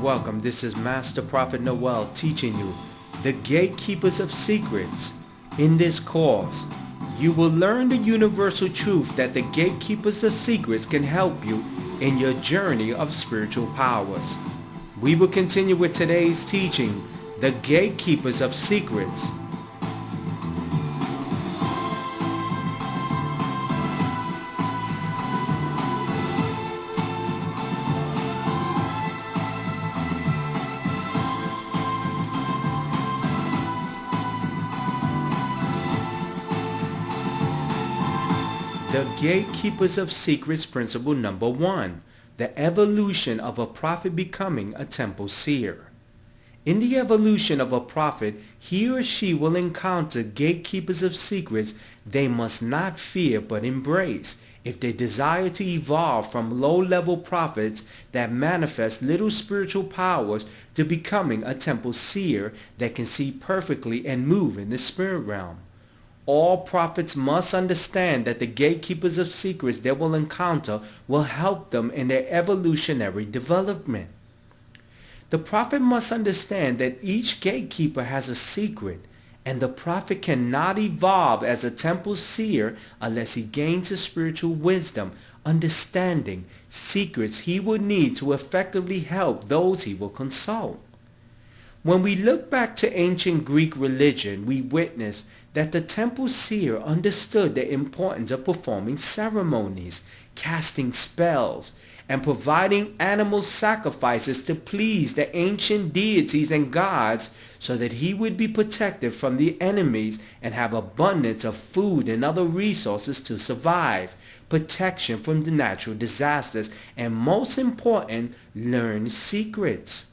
welcome. This is Master Prophet Noel teaching you the Gatekeepers of Secrets. In this course, you will learn the universal truth that the Gatekeepers of Secrets can help you in your journey of spiritual powers. We will continue with today's teaching, the Gatekeepers of Secrets. The Gatekeepers of Secrets principle number 1, the evolution of a prophet becoming a temple seer. In the evolution of a prophet, he or she will encounter gatekeepers of secrets they must not fear but embrace if they desire to evolve from low-level prophets that manifest little spiritual powers to becoming a temple seer that can see perfectly and move in the spirit realm. All prophets must understand that the gatekeepers of secrets they will encounter will help them in their evolutionary development. The prophet must understand that each gatekeeper has a secret, and the prophet cannot evolve as a temple seer unless he gains the spiritual wisdom, understanding, secrets he would need to effectively help those he will consult. When we look back to ancient Greek religion, we witness that the temple seer understood the importance of performing ceremonies, casting spells, and providing animal sacrifices to please the ancient deities and gods so that he would be protected from the enemies and have abundance of food and other resources to survive, protection from the natural disasters, and most important, learn secrets.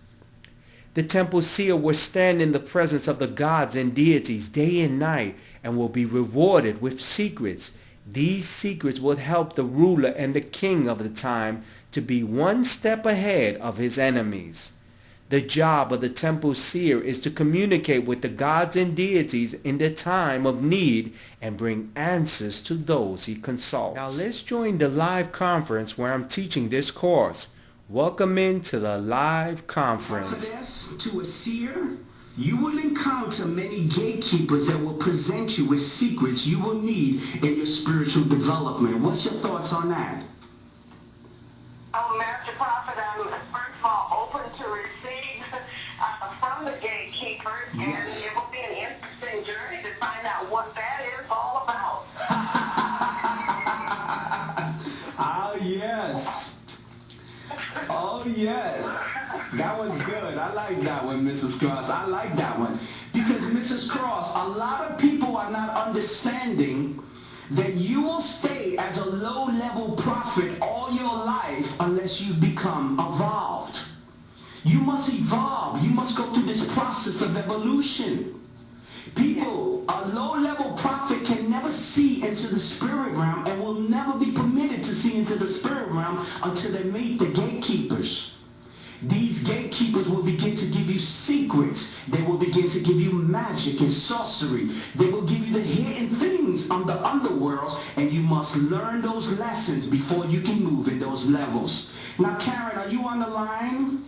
The temple seer will stand in the presence of the gods and deities day and night and will be rewarded with secrets. These secrets will help the ruler and the king of the time to be one step ahead of his enemies. The job of the temple seer is to communicate with the gods and deities in their time of need and bring answers to those he consults. Now let's join the live conference where I'm teaching this course. Welcome into the live conference. To a seer, you will encounter many gatekeepers that will present you with secrets you will need in your spiritual development. What's your thoughts on that? Oh, Master Prophet, I'm first of all open to receive from the gatekeepers, yes. And it will be an interesting journey to find out what that is all about. Oh, yes. Oh, yes. That one's good. I like that one, Mrs. Cross. I like that one. Because, Mrs. Cross, a lot of people are not understanding that you will stay as a low-level prophet all your life unless you become evolved. You must evolve. You must go through this process of evolution. People, a low-level prophet can never see into the spirit realm and will never be permitted to see into the spirit realm until they meet the gatekeepers. These gatekeepers will begin to give you secrets. They will begin to give you magic and sorcery. They will give you the hidden things on the underworld, and you must learn those lessons before you can move in those levels. Now, Karen, are you on the line?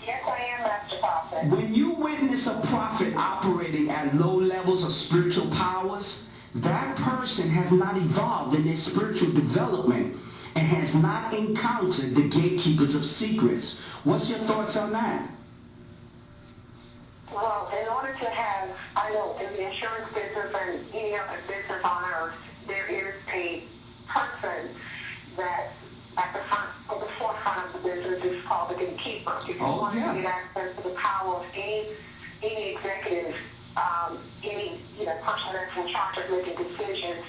Yes, I am, Master Prophet. When you witness a prophet operating at low levels of spiritual powers, that person has not evolved in their spiritual development and has not encountered the gatekeepers of secrets. What's your thoughts on that? Well, in order to have, I know in the insurance business and any other business on earth, there is a person that at the forefront of the business is called the gatekeeper. If you want to get access to the power of any executive, any person that's in charge of making decisions,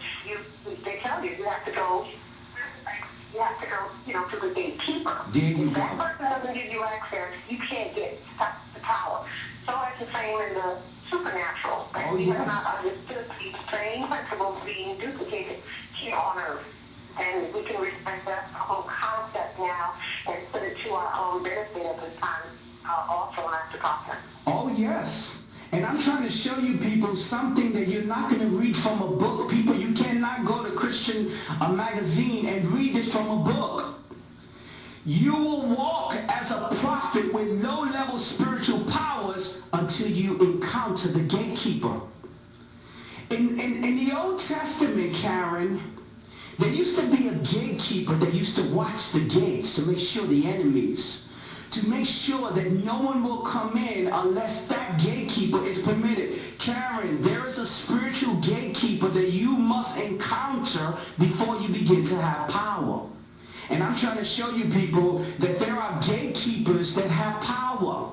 they tell you have to go. You have to go, to the gatekeeper. If that person doesn't give you access, you can't get the power. So it's the same in the supernatural. And we have not understood these same principles being duplicated here on earth. And we can respect that whole concept now and put it to our own benefit at this time, also Master Prophet. Oh, yes. And I'm trying to show you people something that you're not going to read from a book. People, you cannot go to Christian magazine and read it from a book. You will walk as a with low-level spiritual powers until you encounter the gatekeeper. In the Old Testament, Karen, there used to be a gatekeeper that used to watch the gates to make sure the enemies, to make sure that no one will come in unless that gatekeeper is permitted. Karen, there is a spiritual gatekeeper that you must encounter before you begin to have power. And I'm trying to show you people that there are gatekeepers that have power.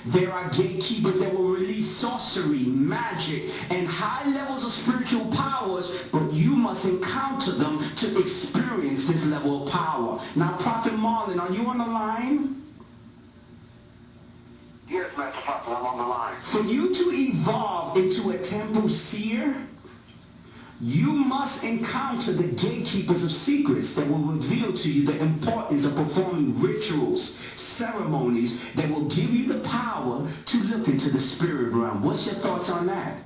There are gatekeepers that will release sorcery, magic, and high levels of spiritual powers, but you must encounter them to experience this level of power. Now, Prophet Marlon, are you on the line? Yes, Master Prophet, I'm on the line. For you to evolve into a temple seer, you must encounter the gatekeepers of secrets that will reveal to you the importance of performing rituals, ceremonies that will give you the power to look into the spirit realm. What's your thoughts on that?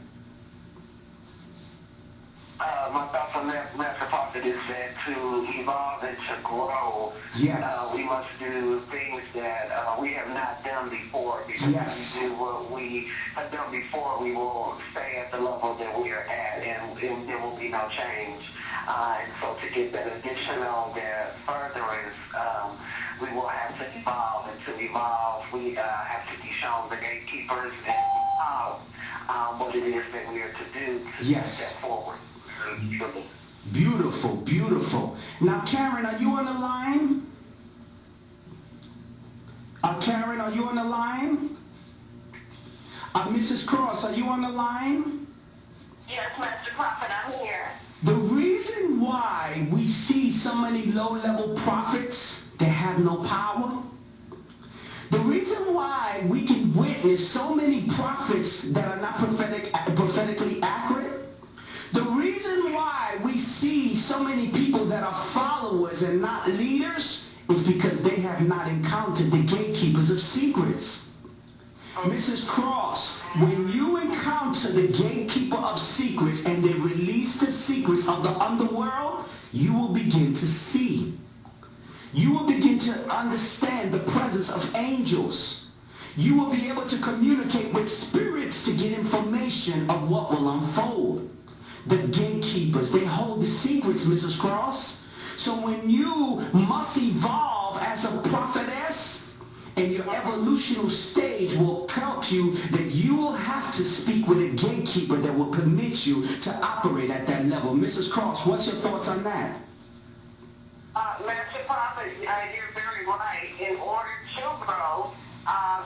My thoughts on that, Master Prophet, is that to evolve and to grow, yes, we must do things that we have not done before. Because yes, if we do what we have done before, we will stay at the level that we are at, and there will be no change. And so to get that additional, that furtherance, we will have to evolve. And to evolve, we have to be shown the gatekeepers and what it is that we are to do to yes, step forward. Beautiful, beautiful. Now, Karen, are you on the line? Karen, are you on the line? Mrs. Cross, are you on the line? Yes, Master Prophet, I'm here. The reason why we see so many low-level prophets that have no power, the reason why we can witness so many prophets that are not prophetically accurate, the reason why we see so many people that are followers and not leaders is because they have not encountered the gatekeepers of secrets. Mrs. Cross, when you encounter the gatekeeper of secrets and they release the secrets of the underworld, you will begin to see. You will begin to understand the presence of angels. You will be able to communicate with spirits to get information of what will unfold. The gatekeepers, they hold the secrets, Mrs. Cross. So when you must evolve as a prophetess, and your evolutionary stage will help you that you will have to speak with a gatekeeper that will permit you to operate at that level. Mrs. Cross, what's your thoughts on that? Master Prophet, you're very right. In order to grow,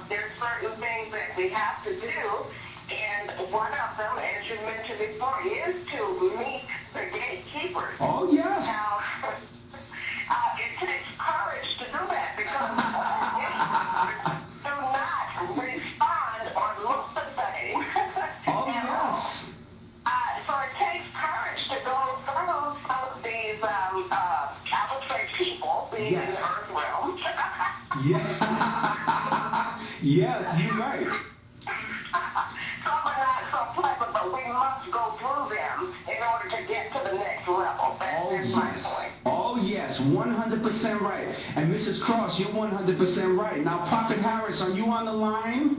there's certain things that we have to do. And one of them, as you mentioned before, is to meet the gatekeepers. Oh, yes. Now, it takes courage to do that because gatekeepers do not respond or look the same. Oh, yes. So it takes courage to go through some of these, I would say, people being yes, in the earth realm. Yeah. Yes, you're right. Some are not so pleasant, but we must go through them in order to get to the next level. That's my point. Oh, yes, 100% right. And Mrs. Cross, you're 100% right. Now, Prophet Harris, are you on the line?